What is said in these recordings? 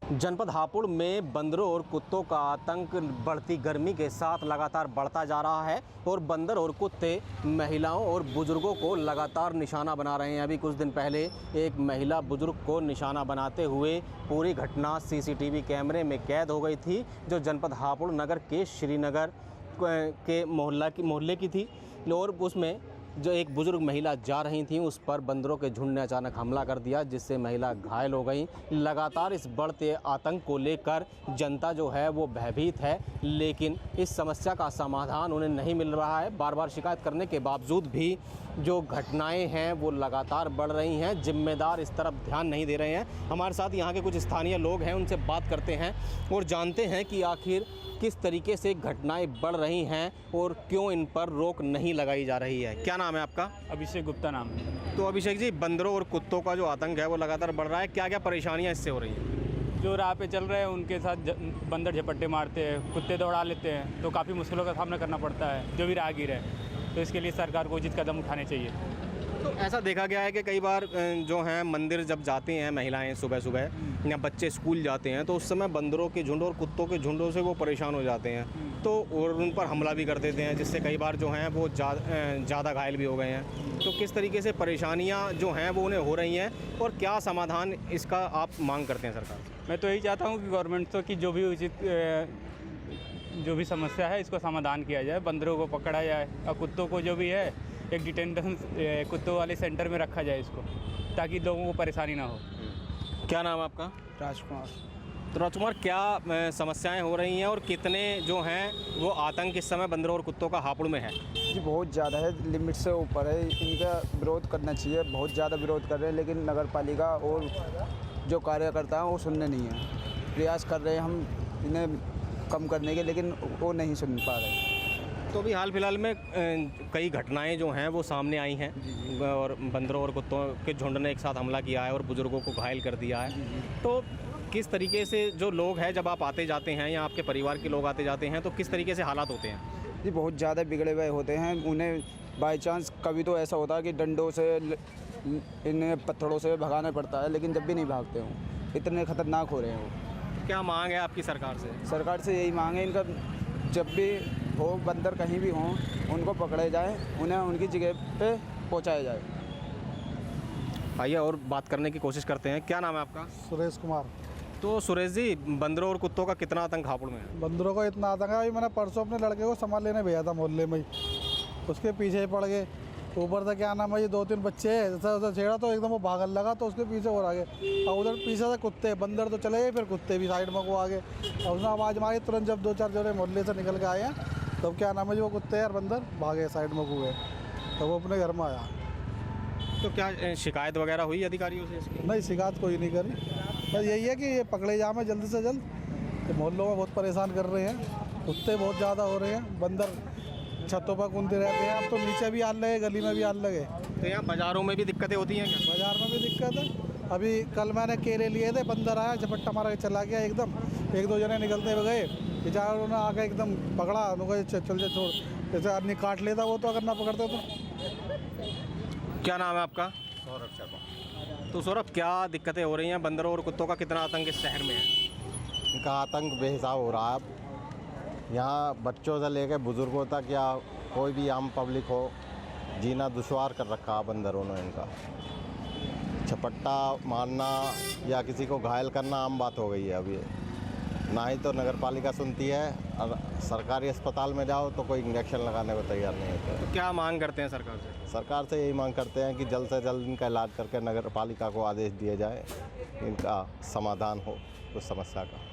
जनपद हापुड़ में बंदरों और कुत्तों का आतंक बढ़ती गर्मी के साथ लगातार बढ़ता जा रहा है और बंदर और कुत्ते महिलाओं और बुजुर्गों को लगातार निशाना बना रहे हैं। अभी कुछ दिन पहले एक महिला बुजुर्ग को निशाना बनाते हुए पूरी घटना सीसीटीवी कैमरे में कैद हो गई थी, जो जनपद हापुड़ नगर के श्रीनगर के मोहल्ले की थी। और उसमें जो एक बुजुर्ग महिला जा रही थी, उस पर बंदरों के झुंड ने अचानक हमला कर दिया, जिससे महिला घायल हो गई। लगातार इस बढ़ते आतंक को लेकर जनता जो है वो भयभीत है, लेकिन इस समस्या का समाधान उन्हें नहीं मिल रहा है। बार बार शिकायत करने के बावजूद भी जो घटनाएं हैं वो लगातार बढ़ रही हैं। जिम्मेदार इस तरफ ध्यान नहीं दे रहे हैं। हमारे साथ यहाँ के कुछ स्थानीय लोग हैं, उनसे बात करते हैं और जानते हैं कि आखिर किस तरीके से घटनाएं बढ़ रही हैं और क्यों इन पर रोक नहीं लगाई जा रही है। क्या नाम है आपका? अभिषेक गुप्ता नाम है। तो अभिषेक जी, बंदरों और कुत्तों का जो आतंक है वो लगातार बढ़ रहा है, क्या क्या परेशानियां इससे हो रही हैं? जो राह पे चल रहे हैं उनके साथ बंदर झपट्टे मारते हैं, कुत्ते दौड़ा लेते हैं, तो काफ़ी मुश्किलों का सामना करना पड़ता है जो भी राहगीर है। तो इसके लिए सरकार को उचित कदम उठाने चाहिए। तो ऐसा देखा गया है कि कई बार जो हैं मंदिर जब जाते हैं महिलाएं सुबह सुबह या बच्चे स्कूल जाते हैं, तो उस समय बंदरों के झुंड और कुत्तों के झुंडों से वो परेशान हो जाते हैं, तो और उन पर हमला भी कर देते हैं, जिससे कई बार जो हैं वो ज़्यादा घायल भी हो गए हैं। तो किस तरीके से परेशानियां जो हैं वो उन्हें हो रही हैं और क्या समाधान इसका आप मांग करते हैं सरकार से? मैं तो यही चाहता हूँ कि गवर्नमेंट तो कि जो भी उचित जो भी समस्या है इसको समाधान किया जाए, बंदरों को पकड़ा जाए और कुत्तों को जो भी है एक डिटेंशन कुत्तों वाले सेंटर में रखा जाए इसको, ताकि लोगों को परेशानी ना हो। क्या नाम है आपका? राजकुमार। तो राजकुमार, क्या समस्याएं हो रही हैं और कितने जो हैं वो आतंक इस समय बंदरों और कुत्तों का हापुड़ में है? जी बहुत ज़्यादा है, लिमिट से ऊपर है। इनका विरोध करना चाहिए, बहुत ज़्यादा विरोध कर रहे हैं, लेकिन नगर पालिका और जो कार्यकर्ता हैं वो सुनने नहीं है। प्रयास कर रहे हैं हम इन्हें कम करने के, लेकिन वो नहीं सुन पा रहे। तो अभी हाल फिलहाल में कई घटनाएं जो हैं वो सामने आई हैं और बंदरों और कुत्तों के झुंड ने एक साथ हमला किया है और बुजुर्गों को घायल कर दिया है। तो किस तरीके से जो लोग हैं, जब आप आते जाते हैं या आपके परिवार के लोग आते जाते हैं, तो किस तरीके से हालात होते हैं? जी बहुत ज़्यादा बिगड़े हुए होते हैं। उन्हें बाई चांस कभी तो ऐसा होता है कि डंडों से इन्हें पत्थरों से भगाना पड़ता है, लेकिन जब भी नहीं भागते हों, इतने ख़तरनाक हो रहे हैं वो। क्या मांग है आपकी सरकार से? सरकार से यही मांग है, इनका जब भी हो बंदर कहीं भी हों उनको पकड़े जाए, उन्हें उनकी जगह पे पहुंचाया जाए। आइए और बात करने की कोशिश करते हैं। क्या नाम है आपका? सुरेश कुमार। तो सुरेश जी, बंदरों और कुत्तों का कितना आतंक हापुड़ में है? बंदरों का इतना आतंक है, अभी मैंने परसों अपने लड़के को सामान लेने भेजा था मोहल्ले में ही, उसके पीछे ही पड़ गए। ऊपर से क्या नाम है, ये 2-3 बच्चे हैं, जैसा छेड़ा तो एकदम वो भागने लगा, तो उसके पीछे और आगे, और उधर पीछे से कुत्ते, बंदर तो चले गए, फिर कुत्ते भी साइड में को आगे। और उसने आवाज़ मारी, तुरंत जब 2-4 जोड़े मोहल्ले से निकल के आए हैं, तब क्या नाम है, जो कुत्ते और बंदर भागे साइड में को गए, तो वो अपने घर में आया। तो क्या शिकायत वगैरह हुई अधिकारियों से इसकी? नहीं, शिकायत कोई नहीं करी, बस यही है कि ये पकड़े जाए जल्द से जल्द। तो मोहल्लों में बहुत परेशान कर रहे हैं, कुत्ते बहुत ज़्यादा हो रहे हैं, बंदर छतों पर कूदते रहते हैं। अब तो नीचे भी आने लगे, गली में भी आने लगे। तो यहाँ बाज़ारों में भी दिक्कतें होती हैं क्या? बाज़ार में भी दिक्कत है। अभी कल मैंने केले लिए थे, बंदर आया, झपट्टा मारा के चला गया एकदम। 1-2 जने निकलते हुए गए, बेचारों ने आके एकदम पकड़ा, उनको चल जा छोड़, जैसे आदमी काट लेता वो, तो अगर ना पकड़ते तो। क्या नाम है आपका? सौरभ शर्मा। तो सौरभ, क्या दिक्कतें हो रही हैं? बंदरों और कुत्तों का कितना आतंक इस शहर में है? इनका आतंक बेहिसाब हो रहा है। अब यहाँ बच्चों से लेकर बुज़ुर्गों तक या कोई भी आम पब्लिक हो, जीना दुश्वार कर रखा है बंदरों ने इनका। झपट्टा मारना या किसी को घायल करना आम बात हो गई है अभी। ना ही तो नगर पालिका सुनती है, और सरकारी अस्पताल में जाओ तो कोई इंजेक्शन लगाने को तैयार नहीं होता है। तो क्या मांग करते हैं सरकार से? सरकार से यही मांग करते हैं कि जल्द से जल्द इनका इलाज करके नगर पालिका को आदेश दिए जाए, इनका समाधान हो उस समस्या का।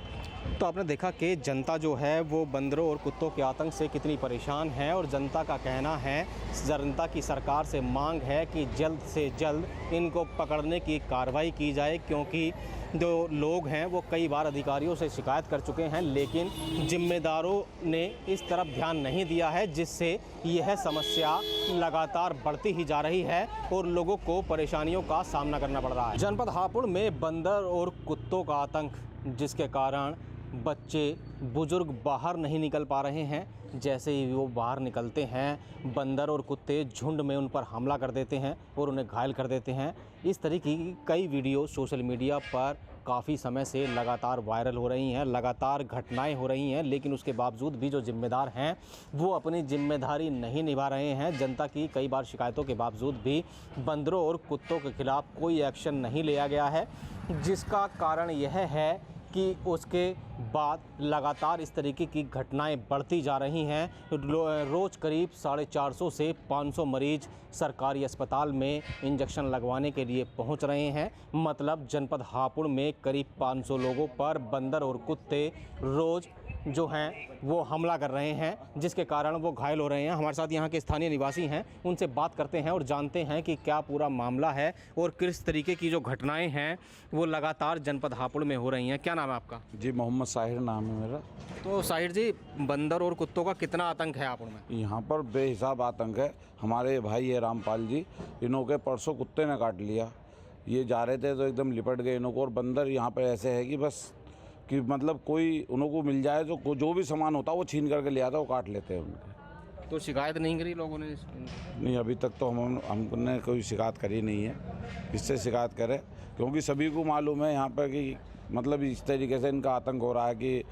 तो आपने देखा कि जनता जो है वो बंदरों और कुत्तों के आतंक से कितनी परेशान है और जनता का कहना है, जनता की सरकार से मांग है कि जल्द से जल्द इनको पकड़ने की कार्रवाई की जाए, क्योंकि जो लोग हैं वो कई बार अधिकारियों से शिकायत कर चुके हैं, लेकिन जिम्मेदारों ने इस तरफ ध्यान नहीं दिया है, जिससे यह समस्या लगातार बढ़ती ही जा रही है और लोगों को परेशानियों का सामना करना पड़ रहा है। जनपद हापुड़ में बंदर और कुत्तों का आतंक, जिसके कारण बच्चे बुजुर्ग बाहर नहीं निकल पा रहे हैं। जैसे ही वो बाहर निकलते हैं, बंदर और कुत्ते झुंड में उन पर हमला कर देते हैं और उन्हें घायल कर देते हैं। इस तरीके की कई वीडियो सोशल मीडिया पर काफ़ी समय से लगातार वायरल हो रही हैं, लगातार घटनाएं हो रही हैं, लेकिन उसके बावजूद भी जो जिम्मेदार हैं वो अपनी जिम्मेदारी नहीं निभा रहे हैं। जनता की कई बार शिकायतों के बावजूद भी बंदरों और कुत्तों के खिलाफ कोई एक्शन नहीं लिया गया है, जिसका कारण यह है कि उसके बाद लगातार इस तरीके की घटनाएं बढ़ती जा रही हैं। रोज़ करीब 450 से 500 मरीज सरकारी अस्पताल में इंजेक्शन लगवाने के लिए पहुंच रहे हैं। मतलब जनपद हापुड़ में करीब 500 लोगों पर बंदर और कुत्ते रोज़ जो हैं वो हमला कर रहे हैं, जिसके कारण वो घायल हो रहे हैं। हमारे साथ यहाँ के स्थानीय निवासी हैं, उनसे बात करते हैं और जानते हैं कि क्या पूरा मामला है और किस तरीके की जो घटनाएं हैं वो लगातार जनपद हापुड़ में हो रही हैं। क्या नाम है आपका? जी मोहम्मद साहिर नाम है मेरा। तो साहिर जी, बंदर और कुत्तों का कितना आतंक है हापुड़ में? यहाँ पर बेहिसाब आतंक है। हमारे भाई है रामपाल जी, इन्हों के परसों कुत्ते ने काट लिया। ये जा रहे थे तो एकदम लिपट गए इन्हों को। और बंदर यहाँ पर ऐसे है कि बस कि मतलब कोई उन्हों को मिल जाए तो जो भी सामान होता है वो छीन करके ले आता है, वो काट लेते हैं उनके। तो शिकायत नहीं करी लोगों ने? नहीं, अभी तक तो हमने कोई शिकायत करी नहीं है। इससे शिकायत करें, क्योंकि सभी को मालूम है यहाँ पर कि मतलब इस तरीके से इनका आतंक हो रहा है कि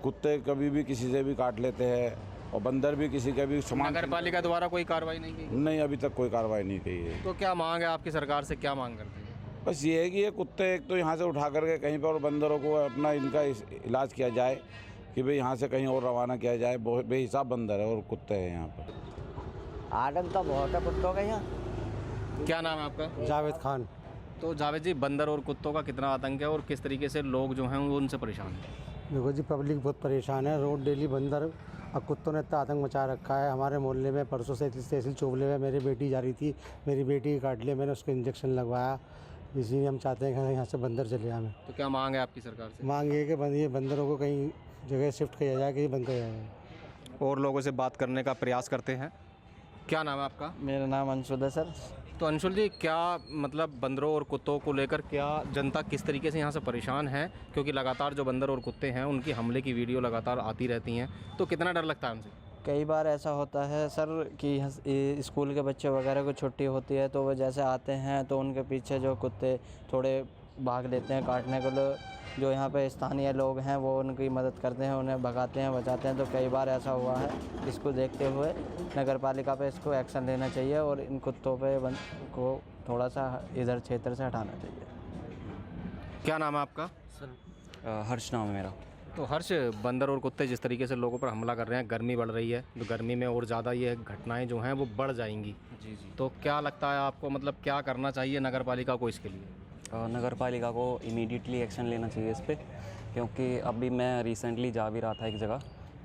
कुत्ते कभी भी किसी से भी काट लेते हैं और बंदर भी किसी का भी सामान। नगर पालिका द्वारा कोई कार्रवाई नहीं की? नहीं, अभी तक कोई कार्रवाई नहीं की है। तो क्या मांग है आपकी सरकार से, क्या मांग करते हैं? बस ये है कि ये कुत्ते एक तो यहाँ से उठा करके कहीं पर, और बंदरों को अपना इनका इलाज किया जाए कि भाई यहाँ से कहीं और रवाना किया जाए। बहुत बेहिसाब बंदर है और कुत्ते हैं यहाँ पर। आतंक तो बहुत है कुत्तों का यहाँ। क्या नाम है आपका? जावेद खान। तो जावेद जी, बंदर और कुत्तों का कितना आतंक है और किस तरीके से लोग जो हैं वो उनसे परेशान हैं? देखो जी, पब्लिक बहुत परेशान है। रोड डेली बंदर और कुत्तों ने इतना आतंक मचा रखा है। हमारे मोहल्ले में परसों से तहसील चोबले में मेरी बेटी जा रही थी, मेरी बेटी काट लिया, मैंने उसको इंजेक्शन लगवाया। इसीलिए हम चाहते हैं कि यहाँ से बंदर चले आए। तो क्या मांग है आपकी सरकार से? मांग ये कि ये बंदरों को कहीं जगह शिफ्ट किया जाए, कि बंद किया जाए। और लोगों से बात करने का प्रयास करते हैं। क्या नाम है आपका? मेरा नाम अंशुल है सर। तो अंशुल जी, क्या मतलब बंदरों और कुत्तों को लेकर क्या जनता किस तरीके से यहाँ से परेशान है? क्योंकि लगातार जो बंदर और कुत्ते हैं उनकी हमले की वीडियो लगातार आती रहती हैं, तो कितना डर लगता है उनसे? कई बार ऐसा होता है सर कि स्कूल के बच्चे वगैरह को छुट्टी होती है तो वो जैसे आते हैं तो उनके पीछे जो कुत्ते थोड़े भाग लेते हैं काटने के लिए। जो यहाँ पे स्थानीय लोग हैं वो उनकी मदद करते हैं, उन्हें भगाते हैं, बचाते हैं। तो कई बार ऐसा हुआ है। इसको देखते हुए नगर पालिका पे इसको एक्शन लेना चाहिए और इन कुत्तों पे को थोड़ा सा इधर क्षेत्र से हटाना चाहिए। क्या नाम है आपका? हर्ष नाम है मेरा। तो हर्ष, बंदर और कुत्ते जिस तरीके से लोगों पर हमला कर रहे हैं, गर्मी बढ़ रही है, तो गर्मी में और ज़्यादा ये घटनाएं जो हैं वो बढ़ जाएंगी। जी जी। तो क्या लगता है आपको, मतलब क्या करना चाहिए नगर पालिका को इसके लिए? नगर पालिका को इमीडिएटली एक्शन लेना चाहिए इस पर, क्योंकि अभी मैं रिसेंटली जा भी रहा था एक जगह,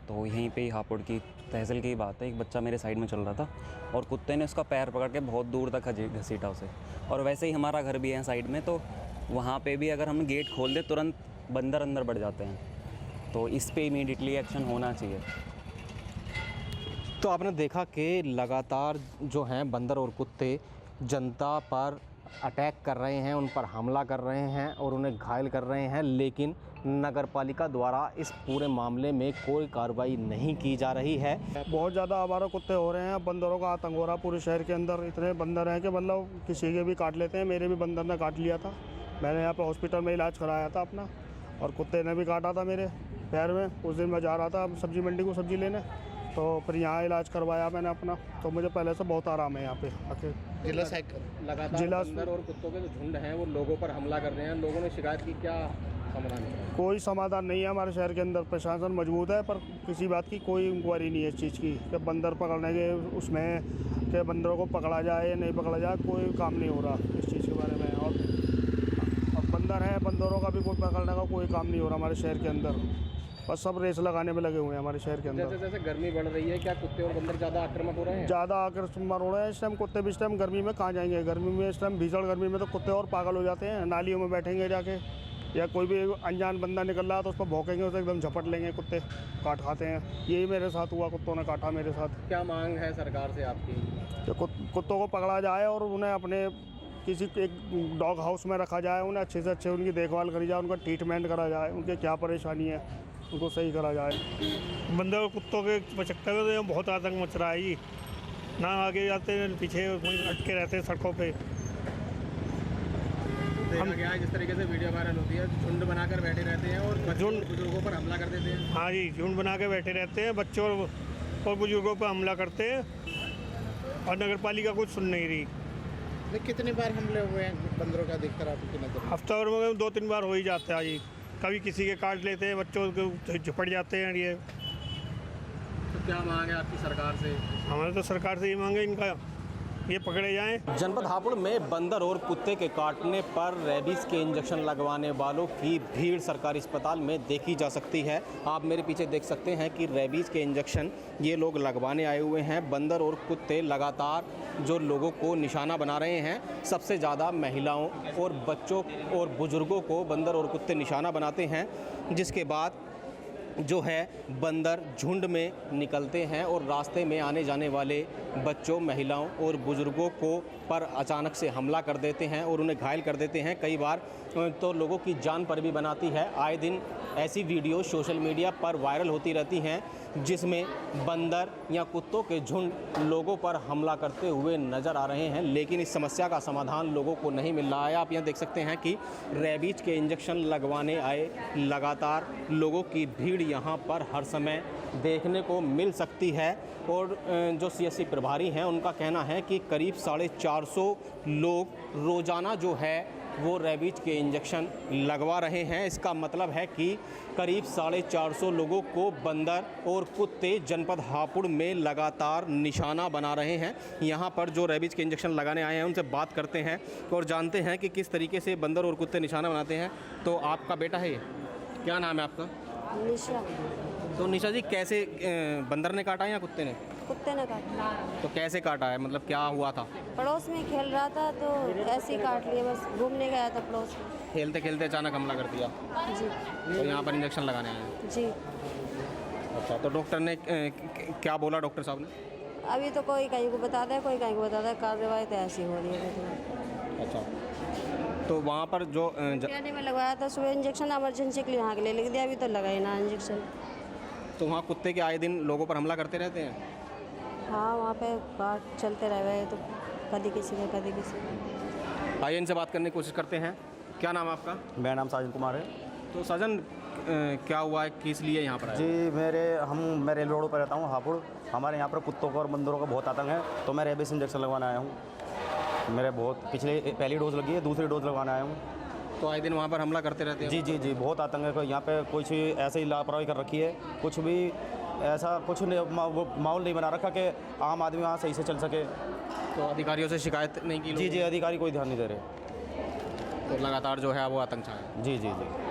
तो यहीं पे ही हापुड़ की तहसील की बात है। एक बच्चा मेरे साइड में चल रहा था और कुत्ते ने उसका पैर पकड़ के बहुत दूर तक घसीटा उसे। और वैसे ही हमारा घर भी है साइड में, तो वहाँ पे भी अगर हम गेट खोल दें तुरंत बंदर अंदर बढ़ जाते हैं। तो इस पे इमीडिएटली एक्शन होना चाहिए। तो आपने देखा कि लगातार जो हैं बंदर और कुत्ते जनता पर अटैक कर रहे हैं, उन पर हमला कर रहे हैं और उन्हें घायल कर रहे हैं, लेकिन नगर पालिका द्वारा इस पूरे मामले में कोई कार्रवाई नहीं की जा रही है। बहुत ज़्यादा आवारा कुत्ते हो रहे हैं, बंदरों का आतंक हो रहा है पूरे शहर के अंदर। इतने बंदर हैं कि मतलब किसी के भी काट लेते हैं। मेरे भी बंदर ने काट लिया था, मैंने यहाँ पर हॉस्पिटल में इलाज कराया था अपना, और कुत्ते ने भी काटा था मेरे पैर में। उस दिन मैं जा रहा था सब्जी मंडी को सब्जी लेने, तो फिर यहाँ इलाज करवाया मैंने अपना। तो मुझे पहले से बहुत आराम है यहाँ पे आके। लगातार बंदर और कुत्तों के जो झुंड हैं वो लोगों पर हमला कर रहे हैं, लोगों ने शिकायत की, क्या समाधान है? कोई समाधान नहीं है हमारे शहर के अंदर। प्रशासन मजबूत है पर किसी बात की कोई इंक्वायरी नहीं है इस चीज़ की कि बंदर पकड़ने के उसमें कि बंदरों को पकड़ा जाए या नहीं पकड़ा जाए, कोई काम नहीं हो रहा इस चीज़ के बारे में। और अब बंदर हैं, बंदरों का भी कोई पकड़ने का कोई काम नहीं हो रहा हमारे शहर के अंदर। बस सब रेस लगाने में लगे हुए हैं हमारे शहर के अंदर। जैसे जैसे गर्मी बढ़ रही है, क्या कुत्ते और बंदर ज़्यादा आक्रामक हो रहे हैं? ज़्यादा आक्रामक हो रहे हैं इस टाइम कुत्ते भी। इस टाइम गर्मी में कहाँ जाएंगे? गर्मी में इस टाइम भीषण गर्मी में तो कुत्ते और पागल हो जाते हैं, नालियों में बैठेंगे जाके, या कोई भी अनजान बंदा निकल रहा है तो उस पर भौंकेंगे, उसे एकदम झपट लेंगे, कुत्ते काट खाते हैं। यही मेरे साथ हुआ, कुत्तों ने काटा मेरे साथ। क्या मांग है सरकार से आपकी? तो कुत्तों को पकड़ा जाए और उन्हें अपने किसी एक डॉग हाउस में रखा जाए, उन्हें अच्छे से अच्छे उनकी देखभाल करी जाए, उनका ट्रीटमेंट करा जाए, उनके क्या परेशानी है उनको सही करा जाए। बंदर और कुत्तों के चक्कर में तो बहुत आतंक मच रहा है जी। ना आगे जाते हैं पीछे वहीं अटके रहते हैं सड़कों पे। देखा गया है जिस तरीके से वीडियो वायरल होती है, झुंड बनाकर बैठे रहते हैं और बच्चों और बुजुर्गों पर हमला कर देते हैं। हाँ जी, झुंड बना के बैठे रहते हैं, बच्चों और बुजुर्गों पर हमला करते हैं और नगर पालिका कुछ सुन नहीं रही। कितनी बार हमले हुए हैं बंदरों का अधिकतर आपकी नज़र में? हफ्ता भर में 2-3 बार हो ही जाता है जी। कभी किसी के काट लेते हैं, बच्चों को झपट जाते हैं। ये तो क्या मांग है आपकी सरकार से? हमारे तो सरकार से ये मांगे इनका ये पकड़े जाएं। जनपद हापुड़ में बंदर और कुत्ते के काटने पर रेबीज के इंजेक्शन लगवाने वालों की भीड़ सरकारी अस्पताल में देखी जा सकती है। आप मेरे पीछे देख सकते हैं कि रेबीज के इंजेक्शन ये लोग लगवाने आए हुए हैं। बंदर और कुत्ते लगातार जो लोगों को निशाना बना रहे हैं। सबसे ज़्यादा महिलाओं और बच्चों और बुजुर्गों को बंदर और कुत्ते निशाना बनाते हैं, जिसके बाद जो है बंदर झुंड में निकलते हैं और रास्ते में आने जाने वाले बच्चों, महिलाओं और बुजुर्गों को पर अचानक से हमला कर देते हैं और उन्हें घायल कर देते हैं। कई बार तो लोगों की जान पर भी बनाती है। आए दिन ऐसी वीडियो सोशल मीडिया पर वायरल होती रहती हैं जिसमें बंदर या कुत्तों के झुंड लोगों पर हमला करते हुए नज़र आ रहे हैं, लेकिन इस समस्या का समाधान लोगों को नहीं मिल रहा है। आप यहाँ देख सकते हैं कि रेबीज के इंजेक्शन लगवाने आए लगातार लोगों की भीड़ यहाँ पर हर समय देखने को मिल सकती है। और जो सीएससी प्रभारी हैं उनका कहना है कि करीब 450 लोग रोज़ाना जो है वो रेबीज के इंजेक्शन लगवा रहे हैं। इसका मतलब है कि करीब 450 लोगों को बंदर और कुत्ते जनपद हापुड़ में लगातार निशाना बना रहे हैं। यहाँ पर जो रेबीज के इंजेक्शन लगाने आए हैं उनसे बात करते हैं और जानते हैं कि किस तरीके से बंदर और कुत्ते निशाना बनाते हैं। तो आपका बेटा है ये, क्या नाम है आपका? निशा। तो निशा जी, कैसे बंदर ने काटा या कुत्ते ने? कुत्ते ने काटा। तो कैसे काटा है, मतलब क्या हुआ था? पड़ोस में खेल रहा था तो ऐसे ही काट लिया, बस घूमने गया था पड़ोस में। खेलते खेलते अचानक हमला कर दिया जी। तो यहाँ पर इंजेक्शन लगाने आए हैं? जी। अच्छा, तो डॉक्टर ने क्या बोला डॉक्टर साहब ने? अभी तो कोई कहीं को बताता है, कोई कहीं को बताता है, कार्रवाई तो ऐसी हो रही है। अच्छा, तो वहाँ पर जो पटियाले में लगवाया था सुबह इंजेक्शन, इमरजेंसी के लिए यहाँ के लिए लिख दिया, अभी तो लगाए ना इंजेक्शन। तो वहाँ कुत्ते के आए दिन लोगों पर हमला करते रहते हैं? हाँ, वहाँ पे काट चलते रहे तो कभी किसी का कभी किसी का। आइए इनसे बात करने की कोशिश करते हैं। क्या नाम है आपका? मेरा नाम साजन कुमार है। तो साजन, क्या हुआ है, किस लिए यहाँ पर आए? जी, मैं रेलवे रोड पर रहता हूँ हापुड़। हमारे यहाँ पर कुत्तों का और बंदरों का बहुत आतंक है, तो मैं रेबीज इंजेक्शन लगवाने आया हूँ। मेरे बहुत पहली डोज लगी है, दूसरी डोज लगवाने आया हूँ। तो आए दिन वहाँ पर हमला करते रहते हैं? जी जी जी, बहुत आतंक है। यहाँ पे कुछ ऐसे ही लापरवाही कर रखी है, कुछ भी ऐसा कुछ माहौल नहीं बना रखा कि आम आदमी वहाँ सही से चल सके। तो अधिकारियों से शिकायत नहीं की? जी जी, अधिकारी कोई ध्यान नहीं दे रहे, तो लगातार जो है वो आतंक छाया। जी जी जी।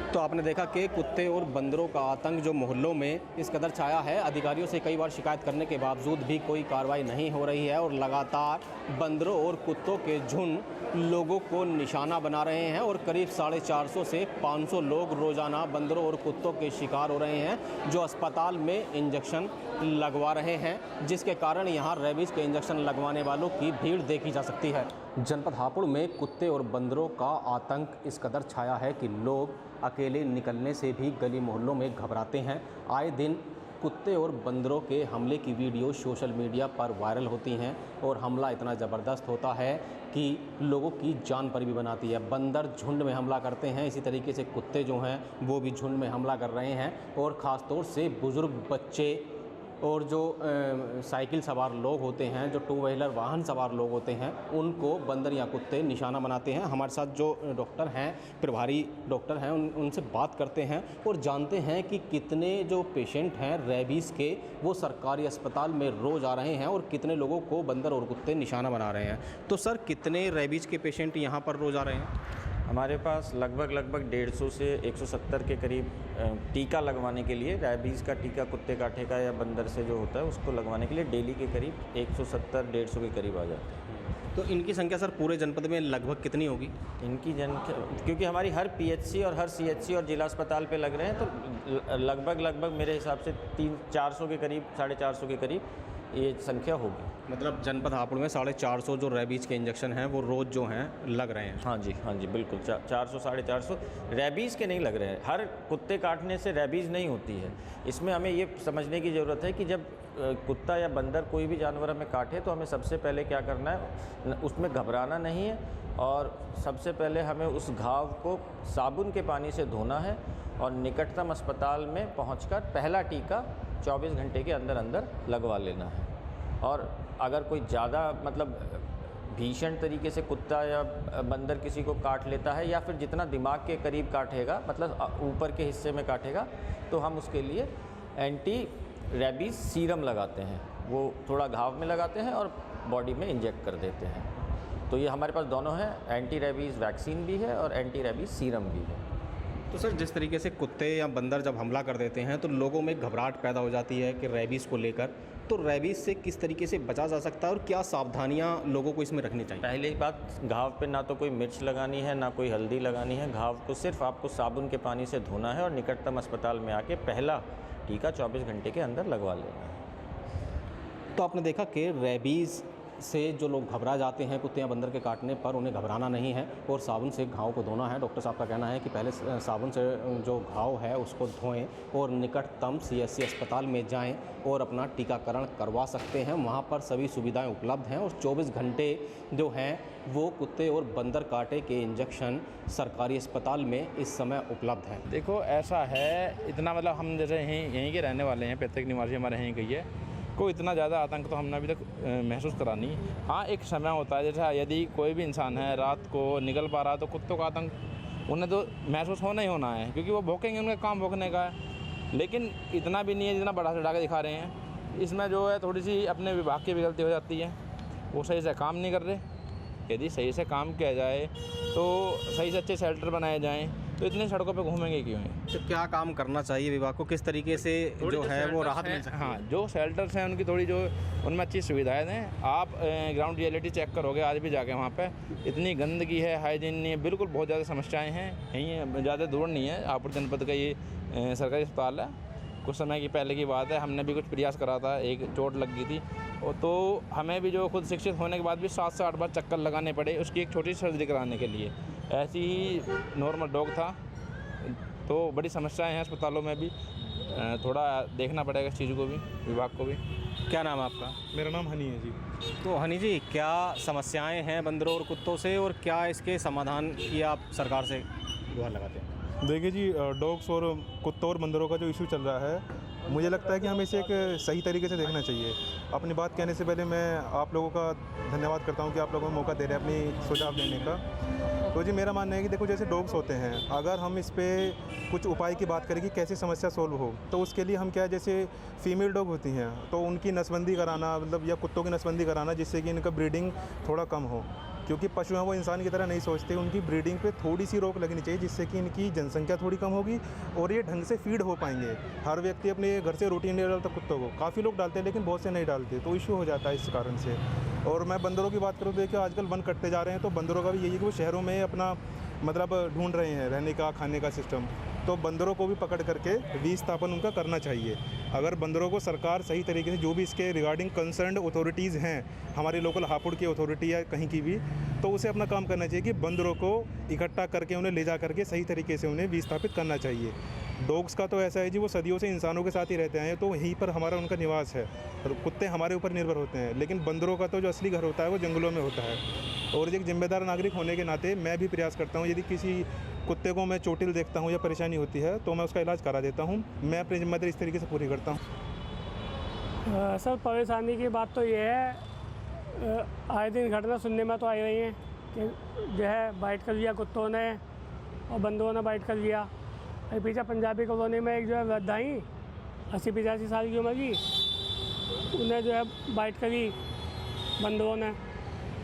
तो आपने देखा कि कुत्ते और बंदरों का आतंक जो मोहल्लों में इस कदर छाया है। अधिकारियों से कई बार शिकायत करने के बावजूद भी कोई कार्रवाई नहीं हो रही है और लगातार बंदरों और कुत्तों के झुंड लोगों को निशाना बना रहे हैं और करीब 450 से 500 लोग रोज़ाना बंदरों और कुत्तों के शिकार हो रहे हैं, जो अस्पताल में इंजेक्शन लगवा रहे हैं, जिसके कारण यहाँ रेबीज के इंजेक्शन लगवाने वालों की भीड़ देखी जा सकती है। जनपद हापुड़ में कुत्ते और बंदरों का आतंक इस कदर छाया है कि लोग अकेले निकलने से भी गली मोहल्लों में घबराते हैं। आए दिन कुत्ते और बंदरों के हमले की वीडियो सोशल मीडिया पर वायरल होती हैं और हमला इतना ज़बरदस्त होता है कि लोगों की जान पर भी बनाती है। बंदर झुंड में हमला करते हैं, इसी तरीके से कुत्ते जो हैं वो भी झुंड में हमला कर रहे हैं और ख़ास तौर से बुज़ुर्ग, बच्चे और जो साइकिल सवार लोग होते हैं, जो टू व्हीलर वाहन सवार लोग होते हैं, उनको बंदर या कुत्ते निशाना बनाते हैं। हमारे साथ जो डॉक्टर हैं, प्रभारी डॉक्टर हैं, उनसे बात करते हैं और जानते हैं कि कितने जो पेशेंट हैं रेबीज़ के वो सरकारी अस्पताल में रोज़ आ रहे हैं और कितने लोगों को बंदर और कुत्ते निशाना बना रहे हैं। तो सर, कितने रेबीज़ के पेशेंट यहाँ पर रोज़ आ रहे हैं? हमारे पास लगभग 150 से 170 के करीब टीका लगवाने के लिए, रेबीज़ का टीका कुत्ते काटेगा या बंदर से जो होता है उसको लगवाने के लिए डेली के करीब 170-150 के करीब आ जाते हैं। तो इनकी संख्या सर पूरे जनपद में लगभग कितनी होगी? इनकी क्योंकि हमारी हर पीएचसी और हर सीएचसी और जिला अस्पताल पे लग रहे हैं, तो लगभग मेरे हिसाब से 300-400 के करीब, 450 के करीब ये संख्या होगी। मतलब जनपद हापुड़ में 450 जो रेबीज़ के इंजेक्शन हैं वो रोज़ जो हैं लग रहे हैं। हाँ जी बिल्कुल 400 450 रेबीज़ के नहीं लग रहे हैं। हर कुत्ते काटने से रेबीज़ नहीं होती है। इसमें हमें ये समझने की ज़रूरत है कि जब कुत्ता या बंदर कोई भी जानवर हमें काटे तो हमें सबसे पहले क्या करना है, उसमें घबराना नहीं है और सबसे पहले हमें उस घाव को साबुन के पानी से धोना है और निकटतम अस्पताल में पहुंचकर पहला टीका 24 घंटे के अंदर अंदर लगवा लेना है। और अगर कोई ज़्यादा मतलब भीषण तरीके से कुत्ता या बंदर किसी को काट लेता है या फिर जितना दिमाग के करीब काटेगा, मतलब ऊपर के हिस्से में काटेगा, तो हम उसके लिए एंटी रेबीज़ सीरम लगाते हैं। वो थोड़ा घाव में लगाते हैं और बॉडी में इंजेक्ट कर देते हैं। तो ये हमारे पास दोनों है, एंटी रेबीज़ वैक्सीन भी है और एंटी रेबीज़ सीरम भी है। तो सर, जिस तरीके से कुत्ते या बंदर जब हमला कर देते हैं तो लोगों में घबराहट पैदा हो जाती है कि रेबीज़ को लेकर, तो रेबीज़ से किस तरीके से बचा जा सकता है और क्या सावधानियां लोगों को इसमें रखनी चाहिए? पहली बात, घाव पे ना तो कोई मिर्च लगानी है ना कोई हल्दी लगानी है। घाव को सिर्फ आपको साबुन के पानी से धोना है और निकटतम अस्पताल में आके पहला टीका 24 घंटे के अंदर लगवा लेना है। तो आपने देखा कि रेबीज़ से जो लोग घबरा जाते हैं कुत्ते या बंदर के काटने पर, उन्हें घबराना नहीं है और साबुन से घाव को धोना है। डॉक्टर साहब का कहना है कि पहले साबुन से जो घाव है उसको धोएं और निकटतम CSC अस्पताल में जाएं और अपना टीकाकरण करवा सकते हैं। वहां पर सभी सुविधाएं उपलब्ध हैं और 24 घंटे जो हैं वो कुत्ते और बंदर काटे के इंजेक्शन सरकारी अस्पताल में इस समय उपलब्ध हैं। देखो, ऐसा है, इतना मतलब हम जैसे यहीं के रहने वाले हैं, पैतृक निवासी हमारे यहीं गई है, कोई इतना ज़्यादा आतंक तो हमने अभी तक महसूस करा नहीं। हाँ, एक समय होता है जैसे यदि कोई भी इंसान है रात को निकल पा रहा है तो कुत्तों का आतंक उन्हें तो महसूस होना ही होना है, क्योंकि वो भौंकेंगे, उनका काम भौंकने का है। लेकिन इतना भी नहीं है जितना बढ़ा चढ़ा के दिखा रहे हैं। इसमें जो है थोड़ी सी अपने विभाग की भी गलती हो जाती है, वो सही से काम नहीं कर रहे। यदि सही से काम किया जाए तो सही से अच्छे शेल्टर बनाए जाएँ तो इतनी सड़कों पे घूमेंगे क्यों है? तो क्या काम करना चाहिए विभाग को, किस तरीके से जो है वो राहत मिल सकती है? हाँ, जो शेल्टर्स हैं उनकी थोड़ी जो उनमें अच्छी सुविधाएं दें। आप ग्राउंड रियलिटी चेक करोगे आज भी जाके, वहाँ पे इतनी गंदगी है, हाइजीन नहीं है, बिल्कुल बहुत ज़्यादा समस्याएं हैं। यहीं ज़्यादा दूर नहीं है, हापुड़ जनपद का ये सरकारी अस्पताल है। कुछ समय की पहले की बात है, हमने भी कुछ प्रयास करा था, एक चोट लग गई थी और तो हमें भी जो खुद शिक्षित होने के बाद भी 7 से 8 बार चक्कर लगाने पड़े उसकी एक छोटी सर्जरी कराने के लिए। ऐसी ही नॉर्मल डॉग था, तो बड़ी समस्याएं हैं अस्पतालों में भी, थोड़ा देखना पड़ेगा इस चीज़ को भी, विभाग को भी। क्या नाम है आपका? मेरा नाम हनी है जी। तो हनी जी, क्या समस्याएं हैं बंदरों और कुत्तों से और क्या इसके समाधान की आप सरकार से गुहार लगाते हैं? देखिए जी, डॉग्स और कुत्तों और बंदरों का जो इशू चल रहा है, मुझे लगता है कि हमें इसे एक सही तरीके से देखना चाहिए। अपनी बात कहने से पहले मैं आप लोगों का धन्यवाद करता हूं कि आप लोगों को मौका दे रहे हैं अपनी सुझाव देने का। तो जी, मेरा मानना है कि देखो, जैसे डॉग्स होते हैं, अगर हम इस पे कुछ उपाय की बात करें कि कैसे समस्या सोल्व हो, तो उसके लिए हम क्या, जैसे फीमेल डॉग होती हैं तो उनकी नसबंदी कराना, मतलब या कुत्तों की नसबंदी कराना, जिससे कि इनका ब्रीडिंग थोड़ा कम हो। क्योंकि पशु हैं वो इंसान की तरह नहीं सोचते, उनकी ब्रीडिंग पे थोड़ी सी रोक लगनी चाहिए, जिससे कि इनकी जनसंख्या थोड़ी कम होगी और ये ढंग से फीड हो पाएंगे। हर व्यक्ति अपने घर से रोटी नहीं डालता कुत्तों को, काफ़ी लोग डालते हैं लेकिन बहुत से नहीं डालते, तो इशू हो जाता है इस कारण से। और मैं बंदरों की बात करूँ तो देखिए, आजकल वन कटते जा रहे हैं, तो बंदरों का भी यही है कि वो शहरों में अपना मतलब ढूंढ रहे हैं रहने का, खाने का सिस्टम। तो बंदरों को भी पकड़ करके विस्थापन उनका करना चाहिए। अगर बंदरों को सरकार सही तरीके से, जो भी इसके रिगार्डिंग कंसर्न्ड अथॉरिटीज़ हैं, हमारी लोकल हापुड़ की अथॉरिटी या कहीं की भी, तो उसे अपना काम करना चाहिए कि बंदरों को इकट्ठा करके उन्हें ले जा करके सही तरीके से उन्हें विस्थापित करना चाहिए। डॉग्स का तो ऐसा है जी, वो सदियों से इंसानों के साथ ही रहते हैं, तो वहीं पर हमारा उनका निवास है। कुत्ते हमारे ऊपर निर्भर होते हैं, लेकिन बंदरों का तो जो असली घर होता है वो जंगलों में होता है। और एक जिम्मेदार नागरिक होने के नाते मैं भी प्रयास करता हूँ, यदि किसी कुत्ते को मैं चोटिल देखता हूँ या परेशानी होती है तो मैं उसका इलाज करा देता हूँ। मैं अपनी जिम्मेदारी इस तरीके से पूरी करता हूँ। सर, परेशानी की बात तो ये है, आए दिन घटना सुनने में तो आई रही है कि जो है बाइट कर लिया कुत्तों ने और बंदरों ने बाइट कर लिया। अभी पीछे पंजाबी कॉलोनी में एक जो है वृद्धाई 80-85 साल की उम्र की, उन्हें जो है बाइट करी बंदरों ने।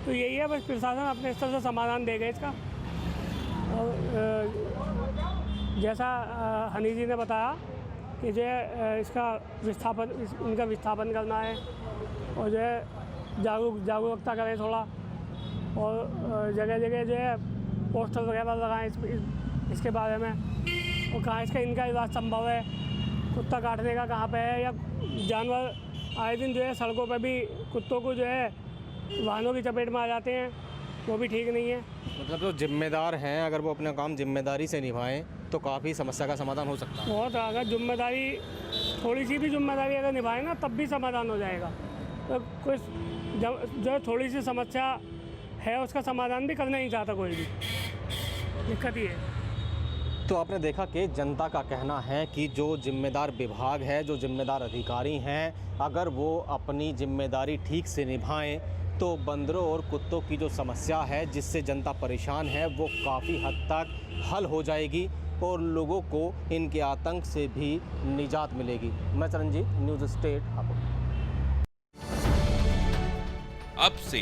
तो यही है, बस प्रशासन अपने स्तर से समाधान देगा इसका। और जैसा हनी जी ने बताया कि जो है इसका इनका विस्थापन करना है और जो है जागरूकता करें थोड़ा, और जगह जगह जो है पोस्टर वगैरह लगाएं इसके बारे में, और कहाँ इनका इलाज संभव है, कुत्ता काटने का कहाँ पे है, या जानवर आए दिन जो है सड़कों पर भी कुत्तों को जो है वाहनों की चपेट में आ जाते हैं, वो भी ठीक नहीं है। मतलब जो जिम्मेदार हैं अगर वो अपना काम जिम्मेदारी से निभाएं तो काफ़ी समस्या का समाधान हो सकता है। बहुत, अगर जिम्मेदारी थोड़ी सी भी जिम्मेदारी अगर निभाए ना तब भी समाधान हो जाएगा। तो कुछ जो थोड़ी सी समस्या है उसका समाधान भी करना नहीं चाहता कोई भी, दिक्कत ही है। तो आपने देखा कि जनता का कहना है कि जो जिम्मेदार विभाग है, जो जिम्मेदार अधिकारी हैं, अगर वो अपनी जिम्मेदारी ठीक से निभाएं तो बंदरों और कुत्तों की जो समस्या है जिससे जनता परेशान है वो काफ़ी हद तक हल हो जाएगी और लोगों को इनके आतंक से भी निजात मिलेगी। मैं चरणजीत, न्यूज़ स्टेट हापुड़। अब से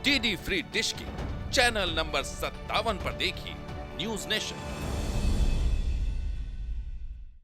डीडी फ्री डिश की चैनल नंबर 57 पर देखिए न्यूज़ नेशन।